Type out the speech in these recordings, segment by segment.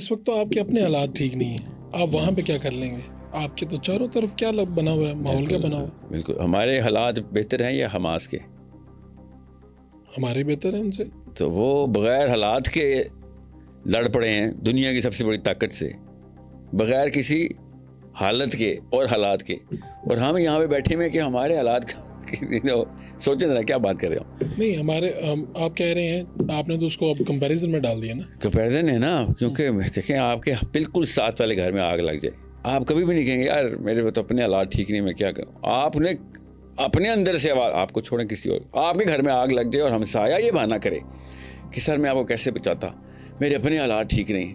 اس وقت تو آپ کے اپنے حالات ٹھیک نہیں ہیں, آپ وہاں پہ کیا کر لیں گے؟ آپ کے تو چاروں طرف کیا بنا ہوا ہے, ماحول کیا بنا ہوا ہے؟ بالکل ہمارے حالات بہتر ہیں یا حماس کے؟ ہمارے بہتر ہیں ان سے. تو وہ بغیر حالات کے لڑ پڑے ہیں دنیا کی سب سے بڑی طاقت سے, بغیر کسی حالت کے اور حالات کے, اور ہم یہاں پہ بیٹھے ہوئے کہ ہمارے حالات سوچیں ذرا کیا بات کر رہے ہو. نہیں ہمارے آپ کہہ رہے ہیں, آپ نے تو اس کو اب کمپیریزن میں ڈال دیا نا. کمپیریزن ہے نا, کیونکہ دیکھیں آپ کے بالکل ساتھ والے گھر میں آگ لگ جائے, آپ کبھی بھی نہیں کہیں گے یار میرے تو اپنے حالات ٹھیک نہیں, میں کیا کروں. آپ نے اپنے اندر سے آپ کو چھوڑیں کسی اور, آپ کے گھر میں آگ لگ جائے اور ہمسایہ یہ بہانہ کرے کہ سر میں آپ کو کیسے بچاتا, میرے اپنے حالات ٹھیک نہیں,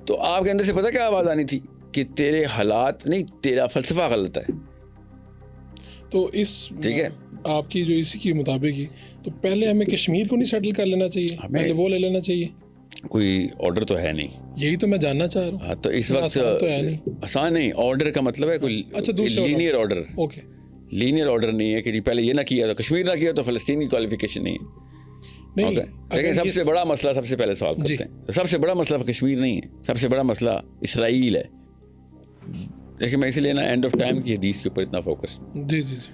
تو آپ کے اندر سے پتہ کیا آواز آنی تھی کہ تیرے حالات نہیں, تیرا فلسفہ غلط ہے. تو اس ٹھیک ہے آپ کی جو اسی کے مطابق ہی, تو پہلے ہمیں کشمیر کو نہیں سیٹل کر لینا چاہیے, پہلے وہ لے لینا چاہیے. کوئی آرڈر تو ہے نہیں, یہی تو میں جاننا چاہ رہا ہوں. تو اس وقت تو ہے نہیں آسان نہیں. آرڈر کا مطلب ہے کوئی linear order. Okay, linear order نہیں ہے کہ جی پہلے یہ نہ کیا تو کشمیر نہ کیا تو فلسطین کی کوالیفیکیشن نہیں ہے. لیکن سب سے بڑا مسئلہ سب سے پہلے سوال کرتے ہیں, تو سب سے بڑا مسئلہ کشمیر نہیں ہے, سب سے بڑا مسئلہ اسرائیل ہے. دیکھیں میں اسی لیے نا اینڈ آف ٹائم کی حدیث کے اوپر اتنا فوکس. جی جی جی.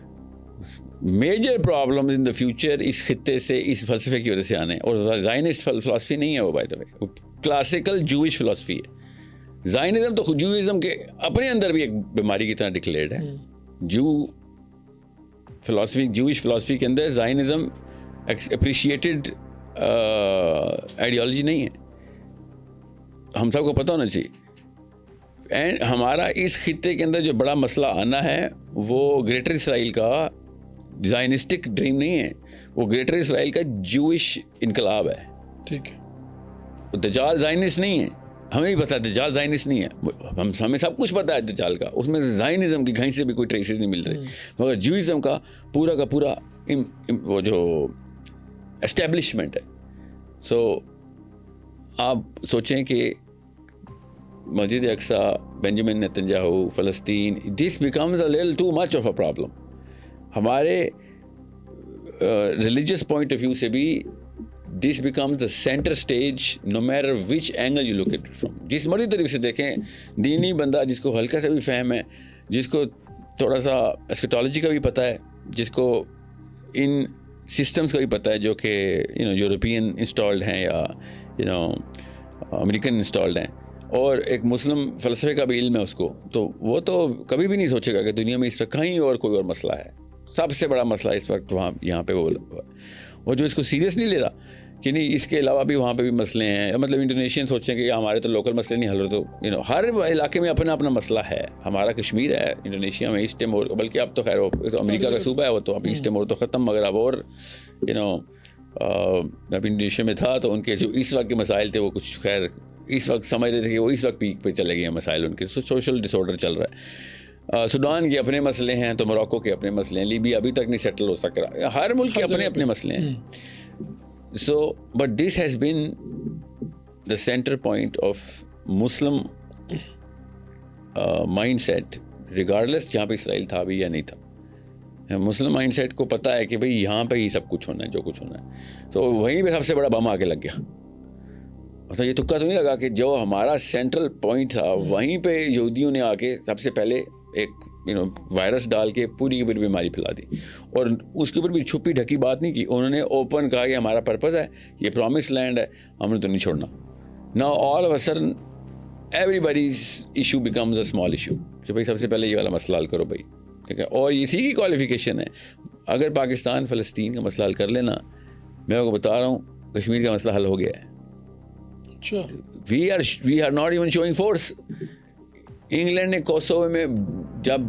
Major problem in the future اس خطے سے, اس فلسفے کی وجہ سے آنے, اور زائنسٹ فلسفی نہیں ہے وہ, by the way classical Jewish فلسفی ہے. زائنزم تو جوئزم کے اپنے اندر بھی ایک بیماری کی طرح ڈکلیئرڈ ہے. جو فلسفی, جوئش فلسفی کے اندر زائنزم اپریشیٹڈ آئیڈیالوجی نہیں ہے, ہم سب کو پتہ ہونا چاہیے. اینڈ ہمارا اس خطے کے اندر جو بڑا مسئلہ آنا ہے وہ گریٹر اسرائیل کا زائنسٹک ڈریم نہیں ہے, وہ گریٹر اسرائیل کا جوئش انقلاب ہے. ٹھیک ہے. دجال زائنسٹ نہیں ہے, ہمیں بھی پتا ہے دجال زائنسٹ نہیں ہے, ہمیں سب کچھ پتا ہے دجال کا, اس میں زائنزم کی کہیں سے بھی کوئی ٹریسز نہیں مل رہی, مگر جوئزم کا پورا وہ جو اسٹیبلشمنٹ ہے. سو آپ سوچیں کہ مسجد اقصی, بنجامن نیتنیاہو, فلسطین, this becomes a little too much of a problem. ہمارے ریلیجیس پوائنٹ آف ویو سے بھی this becomes the centre stage no matter which angle you look at from. جس مرضی طریقے سے دیکھیں, دینی بندہ جس کو ہلکا سا بھی فہم ہے, جس کو تھوڑا سا اسکیٹالوجی کا بھی پتہ ہے, جس کو ان سسٹمز کا بھی پتہ ہے جو کہ یورپین انسٹالڈ ہیں یا امریکن انسٹالڈ ہیں, اور ایک مسلم فلسفے کا بھی علم ہے اس کو, تو وہ تو کبھی بھی نہیں سوچے گا کہ دنیا میں اس وقت کہیں اور کوئی اور مسئلہ ہے. سب سے بڑا مسئلہ اس وقت وہاں یہاں پہ وہ جو اس کو سیریس نہیں لے رہا کہ نہیں اس کے علاوہ بھی وہاں پہ بھی مسئلے ہیں. مطلب انڈونیشین سوچیں کہ ہمارے تو لوکل مسئلے نہیں حل ہو, تو ہر علاقے میں اپنا اپنا مسئلہ ہے. ہمارا کشمیر ہے, انڈونیشیا میں ایسٹ ٹیمور, بلکہ اب تو خیر تو امریکہ کا صوبہ ہے وہ, تو اب ایسٹ ٹیمور تو ختم, مگر اب اور اب انڈونیشیا میں تھا تو ان کے جو اس وقت کے مسائل تھے وہ کچھ خیر اس وقت سمجھ رہے تھے کہ وہ اس وقت پیک پہ چلے گئے ہیں مسائل ان کے, سوشل ڈس آرڈر چل رہا ہے. سوڈان کے اپنے مسئلے ہیں, تو موراکو کے اپنے مسئلے ہیں, لیبیا ابھی تک نہیں سیٹل ہو سک رہا, ہر ملک کے اپنے اپنے مسئلے ہیں. So, but this has been the center point of Muslim mindset, regardless جہاں پہ اسرائیل تھا بھی یا نہیں تھا. مسلم مائنڈ سیٹ کو پتا ہے کہ بھئی یہاں پہ ہی سب کچھ ہونا ہے جو کچھ ہونا ہے, تو وہیں پہ سب سے بڑا بم آگے لگ گیا. مطلب یہ تکا تو نہیں لگا کہ جو ہمارا سینٹرل پوائنٹ تھا وہیں پہ یہودیوں نے آ کے سب سے پہلے ایک وائرس ڈال کے پوری کی پوری بیماری پھیلا دی, اور اس کے اوپر بھی چھپی ڈھکی بات نہیں کی. انہوں نے اوپن کہا کہ ہمارا پرپز ہے, یہ پرومس لینڈ ہے, ہم نے تو نہیں چھوڑنا. Now all of a sudden everybody's issue becomes a small issue کہ بھائی سب سے پہلے یہ والا مسئلہ حل کرو بھائی, ٹھیک ہے. اور اسی کی کوالیفیکیشن ہے. اگر پاکستان فلسطین کا مسئلہ حل کر لینا, میں آپ کو بتا رہا ہوں کشمیر کا مسئلہ حل ہو گیا ہے. We are not even showing force. England نے کوسوو میں جب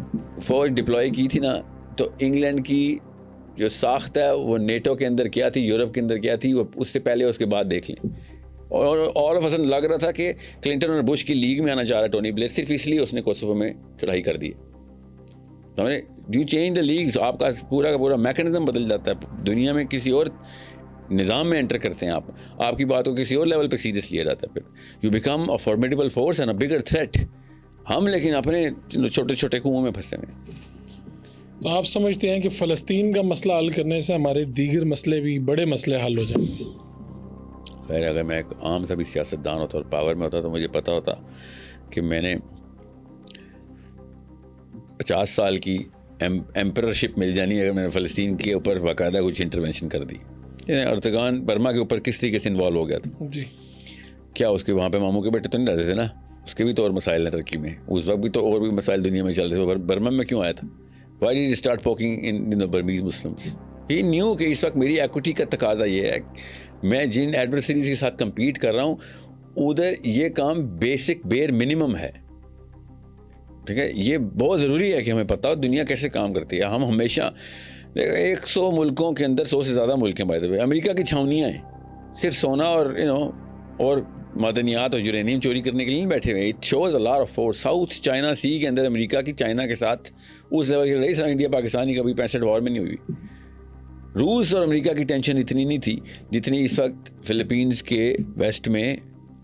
فوج ڈپلوائے کی تھی نا, تو انگلینڈ کی جو ساخت ہے وہ نیٹو کے اندر کیا تھی, یورپ کے اندر کیا تھی, وہ اس سے پہلے اس کے بعد دیکھ لیں. اور آل آف اصل لگ رہا تھا کہ کلنٹن اور بش کی لیگ میں آنا چاہ رہا ہے ٹونی بلیئر, صرف اس لیے اس نے کوسوو میں چڑھائی کر دی. ڈو چینج دا لیگز, آپ کا پورا میکانزم بدل جاتا ہے. دنیا میں کسی اور نظام میں انٹر کرتے ہیں آپ کی بات کو کسی اور لیول پہ سیریس لیا جاتا ہے, پھر you become a formidable force and a bigger threat. ہم لیکن اپنے چھوٹے چھوٹے کنوؤں میں پھنسے ہوئے. تو آپ سمجھتے ہیں کہ فلسطین کا مسئلہ حل کرنے سے ہمارے دیگر مسئلے بھی بڑے مسئلے حل ہو جائیں گے؟ خیر اگر میں ایک عام سا بھی سیاستدان ہوتا اور پاور میں ہوتا تو مجھے پتہ ہوتا کہ میں نے 50 سال کی ایمپررشپ مل جانی اگر میں نے فلسطین کے اوپر باقاعدہ کچھ انٹروینشن کر دی. اردوغان برما کے اوپر کس طریقے سے انوالو ہو گیا تھا جی. کیا اس کے وہاں پہ ماموں کے بیٹے تو نہیں رہتے تھے نا, اس کے بھی تو اور مسائل ہیں ترکی میں, اس وقت بھی تو اور بھی مسائل دنیا میں چل رہے تھے. برما میں کیوں آیا تھا؟ Why did start poking in Burmese Muslims? He knew کہ اس وقت میری ایکوٹی کا تقاضا یہ ہے, میں جن ایڈورسریز کے ساتھ کمپیٹ کر رہا ہوں ادھر یہ کام بیسک بیر منیمم ہے. ٹھیک ہے, یہ بہت ضروری ہے کہ ہمیں پتہ ہو دنیا کیسے کام کرتی ہے. ہم ہمیشہ 100 ملکوں کے اندر 100 سے زیادہ ملک ہیں بائی دا وے, امریکہ کی چھاونیاں ہیں, صرف سونا اور اور معدنیات اور یورینیم چوری کرنے کے لیے نہیں بیٹھے ہوئے. It shows a lot of force. South China Sea کے اندر امریکہ کی چائنا کے ساتھ اس لیول کی لڑائی انڈیا پاکستانی کبھی 65 وار میں نہیں ہوئی. روس اور امریکہ کی ٹینشن اتنی نہیں تھی جتنی اس وقت فلپینز کے ویسٹ میں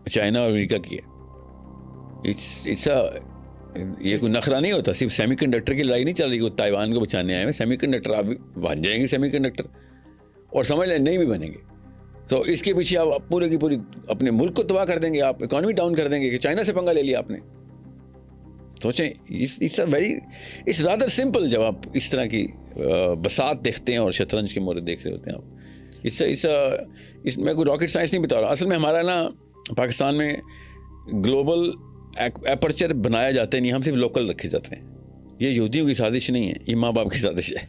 چائنا اور امریکہ کی ہے. یہ کوئی نخرہ نہیں ہوتا, صرف سیمی کنڈکٹر کی لڑائی نہیں چل رہی کہ تائیوان کو بچانے آئے ہیں. سیمی کنڈکٹر آپ بن جائیں گے سیمی کنڈکٹر, اور سمجھ لیں نہیں بھی بنیں گے تو اس کے پیچھے آپ پورے کی پوری اپنے ملک کو تباہ کر دیں گے, آپ اکانومی ڈاؤن کر دیں گے کہ چائنا سے پنگا لے لیا آپ نے. سوچیں اٹس رادر سمپل جب آپ اس طرح کی بساط دیکھتے ہیں اور شطرنج کے مورد دیکھ رہے ہوتے ہیں آپ. میں کوئی راکٹ سائنس نہیں بتا رہا. اصل میں ہمارا نا پاکستان میں گلوبل اپرچر بنایا جاتا ہے نہیں, ہم صرف لوکل رکھے جاتے ہیں. یہ یہودیوں کی سازش نہیں ہے, یہ ماں باپ کی سازش ہے.